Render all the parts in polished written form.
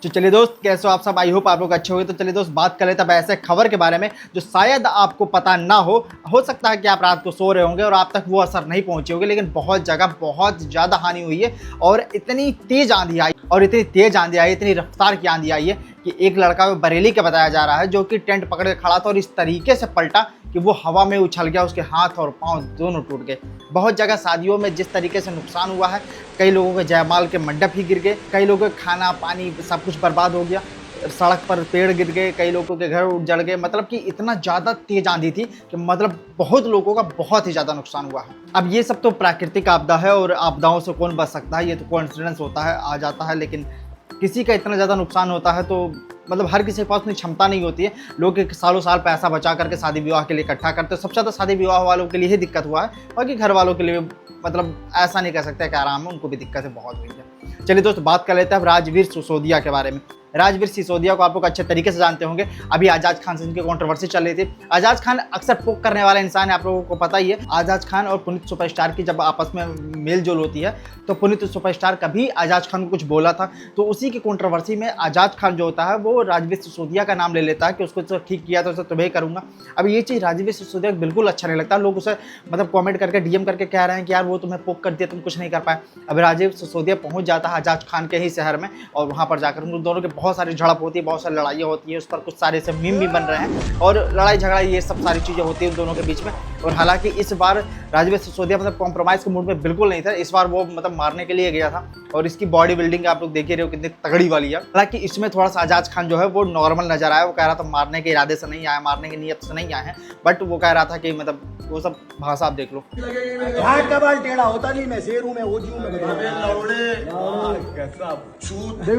तो चलिए दोस्त, कैसे हो आप सब? आई होप आप लोग अच्छे होंगे। तो चलिए दोस्त, बात कर लेते हैं अब ऐसे खबर के बारे में जो शायद आपको पता ना हो सकता है कि आप रात को सो रहे होंगे और आप तक वो असर नहीं पहुंचे होंगे, लेकिन बहुत जगह बहुत ज़्यादा हानि हुई है और इतनी तेज आंधी आई, इतनी रफ्तार की आंधी आई है कि एक लड़का बरेली का बताया जा रहा है जो कि टेंट पकड़ के खड़ा था और इस तरीके से पलटा कि वो हवा में उछल गया, उसके हाथ और पांव दोनों टूट गए। बहुत जगह शादियों में जिस तरीके से नुकसान हुआ है, कई लोगों के जयमाल के मंडप ही गिर गए, कई लोगों का खाना पानी सब कुछ बर्बाद हो गया, सड़क पर पेड़ गिर गए, कई लोगों के घर उजड़ गए। मतलब कि इतना ज़्यादा तेज आंधी थी कि मतलब बहुत लोगों का बहुत ही ज़्यादा नुकसान हुआ है। अब ये सब तो प्राकृतिक आपदा है और आपदाओं से कौन बच सकता है, ये तो कोइंसिडेंस होता है, आ जाता है। लेकिन किसी का इतना ज़्यादा नुकसान होता है तो मतलब हर किसी के पास उतनी क्षमता नहीं होती है। लोग सालों साल पैसा बचा करके शादी विवाह के लिए इकट्ठा करते हैं। सबसे ज़्यादा शादी विवाह वालों के लिए ही दिक्कत हुआ है, बाकी घर वालों के लिए मतलब ऐसा नहीं कह सकते कि आराम है, उनको भी दिक्कतें बहुत हुई है। चलिए दोस्त, बात कर लेते हैं अब राजवीर सिसोदिया के बारे में। राजवीर सिसोदिया को आप लोग अच्छे तरीके से जानते होंगे। अभी आजाद खान से इनकी कंट्रोवर्सी चल रही थी। आजाद खान अक्सर पोक करने वाला इंसान है, आप लोगों को पता ही है। आजाद खान और पुनीत सुपरस्टार की जब आपस में मेल जोल होती है तो पुनीत सुपरस्टार कभी आजाद खान को कुछ बोला था, तो उसी की कंट्रोवर्सी में आजाद खान जो होता है वो राजवीर सिसोदिया का नाम ले लेता है कि उसको तो ठीक किया तो उसे तुम्हें करूंगा। अब ये चीज़ राजवीर सिसोदिया बिल्कुल अच्छा नहीं लगता। लोग उसे मतलब कॉमेंट करके डीएम करके कह रहे हैं कि यार वो तुम्हें पोक कर दिया, तुम कुछ नहीं कर पाए। अब राजवीर सिसोदिया पहुंच जाता है आजाद खान के ही शहर में और वहाँ पर जाकर उन दोनों के बहुत सारी झड़प होती है, बहुत सारी लड़ाइयाँ होती है, उस पर कुछ सारे से मीम भी बन रहे हैं और लड़ाई झगड़ा ये सब सारी चीज़ें होती है उन दोनों के बीच में। और हालांकि इस बार राजवीर सिसोदिया मतलब कॉम्प्रोमाइज़ के मूड में बिल्कुल नहीं था। इस बार वो मतलब मारने के लिए गया था और इसकी बॉडी बिल्डिंग आप लोग देख ही रहे हो कितनी तगड़ी वाली है। हालांकि इसमें थोड़ा सा आजाद खान जो है वो नॉर्मल नजर आया। वो कह रहा था मारने के इरादे से नहीं आया, मारने की नीयत से नहीं आए हैं, बट वो कह रहा था कि मतलब वो सब भाषा आप देख लो। घाट का बाल टेढ़ा होता नहीं, मैं शेर हूं, मैं ओजी हूं, मैं देखो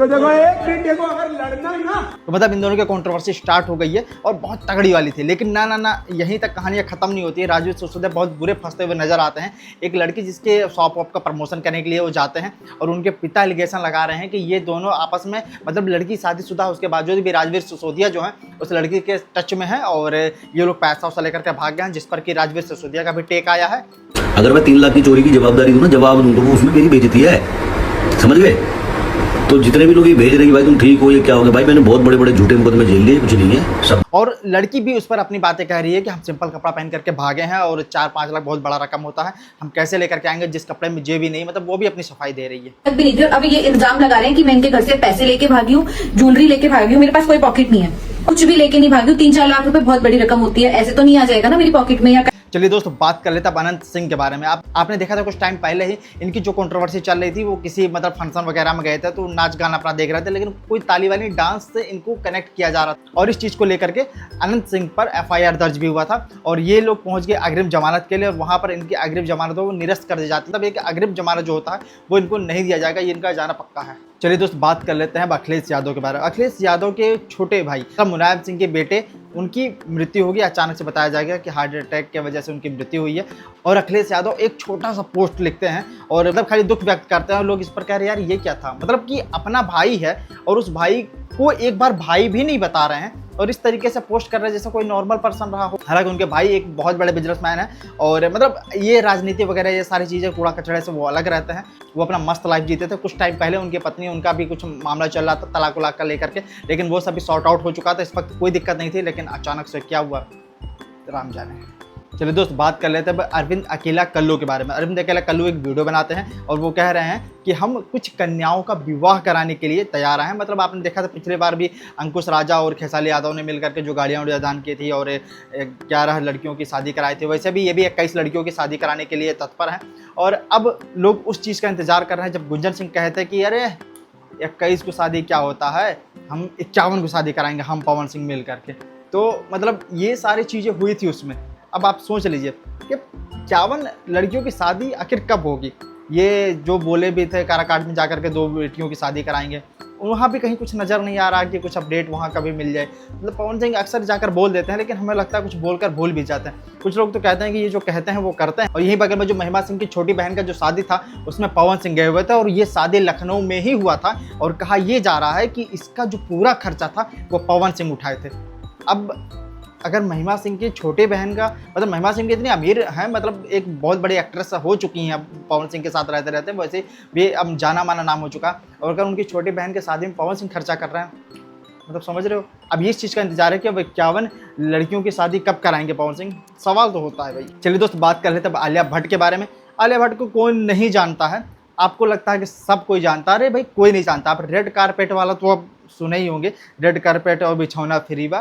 देखो एक मिनट देखो, अगर लड़ना है ना तो मतलब इन दोनों की कंट्रोवर्सी स्टार्ट हो गई है और बहुत तगड़ी वाली थी। लेकिन ना यहीं तक कहानियां खत्म नहीं होती है। राजवीर सिसोदिया बहुत बुरे फंसते हुए नजर आते हैं। एक लड़की जिसके शॉप वॉप का प्रमोशन करने के लिए वो जाते हैं और उनके पिता एलिगेशन लगा रहे हैं कि ये दोनों आपस में मतलब लड़की शादीशुदा उसके बावजूद भी राजवीर सिसोदिया जो है उस लड़की के टच में है और ये लोग पैसा वैसा लेकर के भाग गए हैं, जिस पर कि राजवीर सिसोदिया का भी टेक आया है। अगर मैं 3 लाख की चोरी की जवाबदारी दूं ना, जवाब दूं, तो वो उसमें मेरी बेइज्जती है, समझ गए? तो जितने भी लोग ये भेज रहे हैं कि भाई तुम ठीक हो, ये क्या हो गया, भाई मैंने बहुत बड़े बड़े झूठे मुकदमे झेल लिए, कुछ नहीं है सब। और लड़की भी उस पर अपनी बातें कह रही है कि हम सिंपल कपड़ा पहन करके भागे हैं और 4-5 लाख बहुत बड़ा रकम होता है, हम कैसे लेकर के आएंगे जिस कपड़े में जे भी नहीं, मतलब वो भी अपनी सफाई दे रही है। अभी ये इल्जाम लगा रहे हैं कि मैं इनके घर से पैसे लेके भागी हूँ, ज्वेलरी लेके भागी हूँ, मेरे पास कोई पॉकेट नहीं है, कुछ भी लेके नहीं भागी हूँ। 3-4 लाख रुपए बहुत बड़ी रकम होती है, ऐसे तो नहीं आ जाएगा ना मेरी पॉकेट में। या चलिए दोस्तों, बात कर लेता अनंत सिंह के बारे में। आपने देखा था कुछ टाइम पहले ही इनकी जो कंट्रोवर्सी चल रही थी, वो किसी मतलब फंक्शन वगैरह में गए थे तो नाच गाना अपना देख रहे थे, लेकिन कोई ताली वाली डांस से इनको कनेक्ट किया जा रहा था और इस चीज़ को लेकर के अनंत सिंह पर FIR दर्ज भी हुआ था और ये लोग पहुंच गए अग्रिम जमानत के लिए और वहाँ पर इनकी अग्रिम जमानत को निरस्त कर दी जाती है। तब एक अग्रिम जमानत जो होता है वो इनको नहीं दिया जाएगा, ये इनका जाना पक्का है। चलिए दोस्त, बात कर लेते हैं अब अखिलेश यादव के बारे में। अखिलेश यादव के छोटे भाई मुलायम सिंह के बेटे, उनकी मृत्यु होगी। अचानक से बताया जाएगा कि हार्ट अटैक की वजह से उनकी मृत्यु हुई है और अखिलेश यादव एक छोटा सा पोस्ट लिखते हैं और मतलब खाली दुख व्यक्त करते हैं और लोग इस पर कह रहे हैं यार ये क्या था। मतलब कि अपना भाई है और उस भाई को एक बार भाई भी नहीं बता रहे हैं और इस तरीके से पोस्ट कर रहे हैं जैसे कोई नॉर्मल पर्सन रहा हो। हालांकि उनके भाई एक बहुत बड़े बिजनेसमैन है और मतलब ये राजनीति वगैरह ये सारी चीज़ें कूड़ा कचड़े से वो अलग रहते हैं, वो अपना मस्त लाइफ जीते थे। कुछ टाइम पहले उनकी पत्नी, उनका भी कुछ मामला चल रहा था तलाक वलाक का लेकर के, लेकिन वो सभी सॉर्ट आउट हो चुका था, इस वक्त कोई दिक्कत नहीं थी। लेकिन अचानक से क्या हुआ राम जाने। चलिए दोस्त, बात कर लेते हैं अरविंद अकेला कल्लू के बारे में। अरविंद अकेला कल्लू एक वीडियो बनाते हैं और वो कह रहे हैं कि हम कुछ कन्याओं का विवाह कराने के लिए तैयार हैं। मतलब आपने देखा था पिछले बार भी अंकुश राजा और खेसारी यादव ने मिलकर के जो गाड़ियाँ दान की थी और 11 लड़कियों की शादी कराई थी, वैसे भी ये भी 21 लड़कियों की शादी कराने के लिए तत्पर हैं। और अब लोग उस चीज़ का इंतजार कर रहे हैं जब गुंजन सिंह कहते हैं कि अरे 21 को शादी क्या होता है, हम 51 को शादी कराएंगे हम पवन सिंह मिल करके। तो मतलब ये सारी चीज़ें हुई थी उसमें। अब आप सोच लीजिए कि 51 लड़कियों की शादी आखिर कब होगी। ये जो बोले भी थे काराकाट में जाकर के 2 बेटियों की शादी कराएंगे, वहाँ भी कहीं कुछ नज़र नहीं आ रहा कि कुछ अपडेट वहाँ कभी मिल जाए। मतलब पवन सिंह अक्सर जाकर बोल देते हैं, लेकिन हमें लगता है कुछ बोलकर भूल भी जाते हैं। कुछ लोग तो कहते हैं कि ये जो कहते हैं वो करते हैं। और यहीं बगल में जो महिमा सिंह की छोटी बहन का जो शादी था उसमें पवन सिंह गए हुए थे और ये शादी लखनऊ में ही हुआ था और कहा यह जा रहा है कि इसका जो पूरा खर्चा था वो पवन सिंह उठाए थे। अब अगर महिमा सिंह की छोटी बहन का मतलब महिमा सिंह की इतनी अमीर है, मतलब एक बहुत बड़ी एक्ट्रेस हो चुकी हैं अब पवन सिंह के साथ रहते रहते, वैसे भी अब जाना माना नाम हो चुका, और अगर उनकी छोटी बहन की शादी में पवन सिंह खर्चा कर रहे हैं, मतलब समझ रहे हो। अब ये इस चीज़ का इंतजार है कि अब 51 लड़कियों की शादी कब कराएंगे पवन सिंह, सवाल तो होता है भाई। चलिए दोस्त बात कर लेते हैं अब आलिया भट्ट के बारे में। आलिया भट्ट को कौन नहीं जानता है, आपको लगता है कि सब कोई जानता है, अरे भाई कोई नहीं जानता। आप रेड कारपेट वाला तो अब सुने ही होंगे, रेड कारपेट और बिछौना फ्री बा,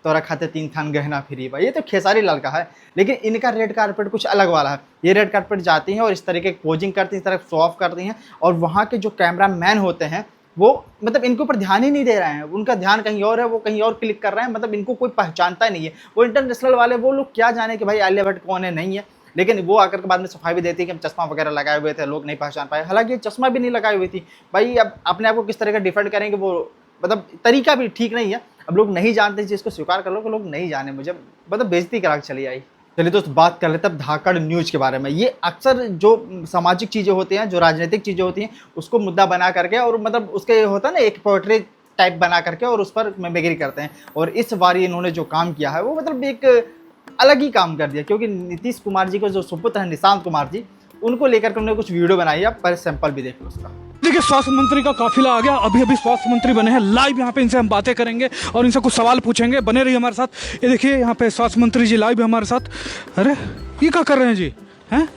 तोरा खाते 3 थान गहना फ्री बा, ये तो खेसारी लाल का है। लेकिन इनका रेड कारपेट कुछ अलग वाला है। ये रेड कारपेट जाती हैं और इस तरीके की पोजिंग करती हैं, इस तरह शो ऑफ करती हैं, और वहाँ के जो कैमरा मैन होते हैं वो मतलब इनके ऊपर ध्यान ही नहीं दे रहे हैं, उनका ध्यान कहीं और है, वो कहीं और क्लिक कर रहे हैं, मतलब इनको कोई पहचानता ही नहीं है। वो इंटरनेशनल वाले वो लोग क्या जाने कि भाई आलिया भट्ट कौन है नहीं है, लेकिन वो आकर के बाद में सफाई भी देती है कि हम चश्मा वगैरह लगाए हुए थे, लोग नहीं पहचान पाए। हालांकि ये चश्मा भी नहीं लगाई हुई थी भाई। अब अपने आप को किस तरह का डिफेंड करेंगे, वो मतलब तरीका भी ठीक नहीं है। अब लोग नहीं जानते, इस चीज़ को स्वीकार कर लो कि लोग नहीं जाने, मुझे मतलब बेइज्जती करा के चली आई। चलिए दोस्त बात कर लेते हैं धाकड़ न्यूज़ के बारे में। ये अक्सर जो सामाजिक चीज़ें होती हैं, जो राजनीतिक चीज़ें होती हैं, उसको मुद्दा बना करके और मतलब उसके होता है ना एक पोएट्री टाइप बना करके और उस पर मेमेगिरी करते हैं। और इस बार इन्होंने जो काम किया है वो मतलब एक अलग ही काम कर दिया, क्योंकि नीतीश कुमार जी को जो सुपुत्र है निशांत कुमार जी, उनको लेकर के उन्होंने कुछ वीडियो बनाई है। आप पर सैंपल भी देख लो उसका। देखिए स्वास्थ्य मंत्री का काफिला आ गया, अभी अभी स्वास्थ्य मंत्री बने हैं। लाइव यहाँ पे इनसे हम बातें करेंगे और इनसे कुछ सवाल पूछेंगे, बने रहिए हमारे साथ। ये देखिए यहाँ पे स्वास्थ्य मंत्री जी लाइव है हमारे साथ। अरे ये क्या कर रहे हैं जी, हैं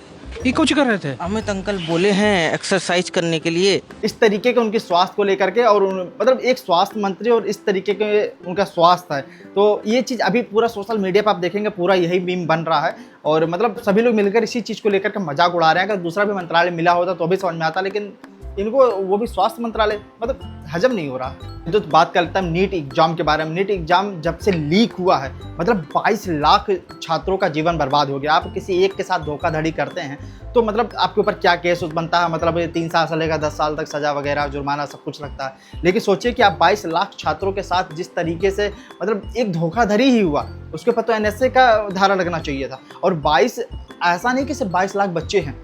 ये कुछ कर रहे थे? अमित अंकल बोले हैं एक्सरसाइज करने के लिए। इस तरीके के उनके स्वास्थ्य को लेकर के, और मतलब एक स्वास्थ्य मंत्री और इस तरीके के उनका स्वास्थ्य है, तो ये चीज़ अभी पूरा सोशल मीडिया पर आप देखेंगे पूरा यही मीम बन रहा है। और मतलब सभी लोग मिलकर इसी चीज़ को लेकर के मजाक उड़ा रहे हैं। अगर दूसरा भी मंत्रालय मिला होता तो भी समझ में आता, लेकिन इनको वो भी स्वास्थ्य मंत्रालय, मतलब हजम नहीं हो रहा। तो बात करता हूँ नीट एग्जाम के बारे में। नीट एग्जाम जब से लीक हुआ है, मतलब 22 लाख छात्रों का जीवन बर्बाद हो गया। आप किसी एक के साथ धोखाधड़ी करते हैं तो मतलब आपके ऊपर क्या केस बनता है, मतलब 3 साल से लेकर 10 साल तक सजा वगैरह जुर्माना सब कुछ लगता है। लेकिन सोचिए कि आप 22 लाख छात्रों के साथ जिस तरीके से मतलब एक धोखाधड़ी ही हुआ, उसके ऊपर तो NSA का धारा लगना चाहिए था। और 22 ऐसा नहीं कि सिर्फ 22 लाख बच्चे हैं,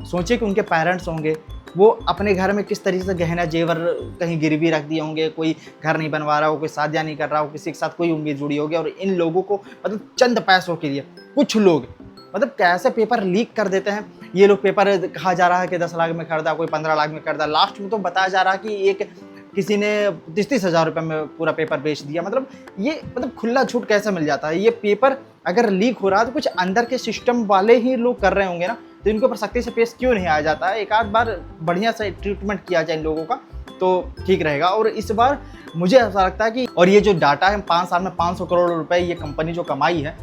सोचिए कि उनके पेरेंट्स होंगे, वो अपने घर में किस तरीके से गहना जेवर कहीं गिरवी रख दिए होंगे, कोई घर नहीं बनवा रहा हो, कोई शादियाँ नहीं कर रहा हो, किसी के साथ कोई उम्मीद जुड़ी होगी। और इन लोगों को मतलब चंद पैसों के लिए कुछ लोग मतलब कैसे पेपर लीक कर देते हैं। ये लोग पेपर कहा जा रहा है कि 10 लाख में खरीदा, कोई 15 लाख में खरीदा, लास्ट में तो बताया जा रहा है कि एक किसी ने 30-30 हज़ार रुपये में पूरा पेपर बेच दिया। मतलब ये मतलब खुला छूट कैसे मिल जाता है। ये पेपर अगर लीक हो रहा है तो कुछ अंदर के सिस्टम वाले ही लोग कर रहे होंगे ना, तो इनके ऊपर सख्ती से पेश क्यों नहीं आया जाता है। एक आध बार बढ़िया से ट्रीटमेंट किया जाए इन लोगों का तो ठीक रहेगा। और इस बार मुझे ऐसा लगता है कि और ये जो डाटा है 5 साल में 500 करोड़ रुपए ये कंपनी जो कमाई है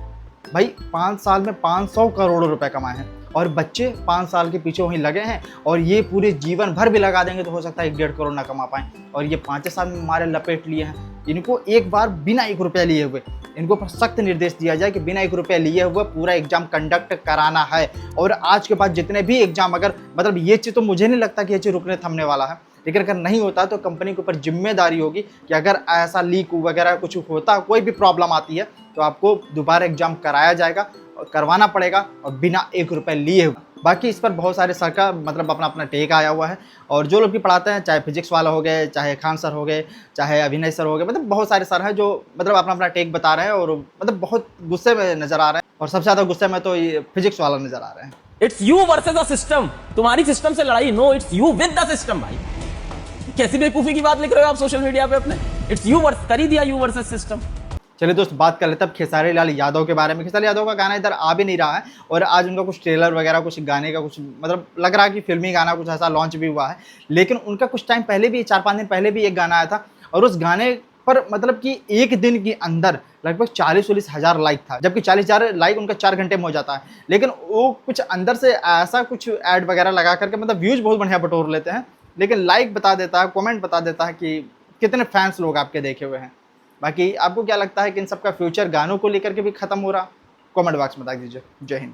भाई, 5 साल में 500 करोड़ रुपए कमाए हैं। और बच्चे 5 साल के पीछे वहीं लगे हैं, और ये पूरे जीवन भर भी लगा देंगे तो हो सकता है 1-1.5 करोड़ ना कमा पाएँ। और ये 5 साल में हमारे लपेट लिए हैं। इनको एक बार बिना 1 रुपया लिए हुए इनको पर सख्त निर्देश दिया जाए कि बिना 1 रुपया लिए हुए पूरा एग्जाम कंडक्ट कराना है। और आज के बाद जितने भी एग्जाम अगर मतलब ये चीज़ तो मुझे नहीं लगता कि ये चीज़ रुकने थमने वाला है, लेकिन अगर नहीं होता तो कंपनी के ऊपर जिम्मेदारी होगी कि अगर ऐसा लीक वगैरह कुछ होता, कोई भी प्रॉब्लम आती है तो आपको दोबारा एग्जाम कराया जाएगा और करवाना पड़ेगा और बिना 1 रुपये लिए हुए। बाकी इस पर बहुत सारे सर का मतलब अपना अपना टेक आया हुआ है। और जो लोग भी पढ़ाते हैं, चाहे फिजिक्स वाला हो गए, चाहे खान सर हो गए, चाहे अभिनय सर हो गए, मतलब बहुत सारे सर हैं जो मतलब अपना अपना टेक बता रहे हैं और मतलब बहुत गुस्से में नज़र आ रहे हैं। और सबसे ज़्यादा गुस्से में तो ये फिजिक्स वाला नज़र आ रहे हैं। It's you versus the system. तुम्हारी सिस्टम से लड़ाई no, it's you with the system. भाई कैसी बेवकूफी की बात लिख रहे हो आप सोशल मीडिया पे अपने। इट्स यू वर्स कर ही दिया, यू वर्सेस सिस्टम। चलिए दोस्त बात कर लेते हैं खेसारी लाल यादव के बारे में। खेसारी यादव का गाना इधर आ भी नहीं रहा है और आज उनका कुछ ट्रेलर वगैरह कुछ गाने का कुछ मतलब लग रहा है कि फिल्मी गाना कुछ ऐसा लॉन्च भी हुआ है। लेकिन उनका कुछ टाइम पहले भी 4-5 दिन पहले भी एक गाना आया था और उस गाने पर मतलब कि एक दिन के अंदर लगभग 40-40 हज़ार लाइक था, जबकि 40,000 लाइक उनका 4 घंटे में हो जाता है। लेकिन वो कुछ अंदर से ऐसा कुछ ऐड वगैरह लगा करके मतलब व्यूज़ बहुत बढ़िया बटोर लेते हैं, लेकिन लाइक बता देता है, कमेंट बता देता है कि कितने फैंस लोग आपके देखे हुए हैं। बाकी आपको क्या लगता है कि इन सब का फ्यूचर गानों को लेकर के भी खत्म हो रहा? कमेंट बॉक्स में बता दीजिए। जय हिंद।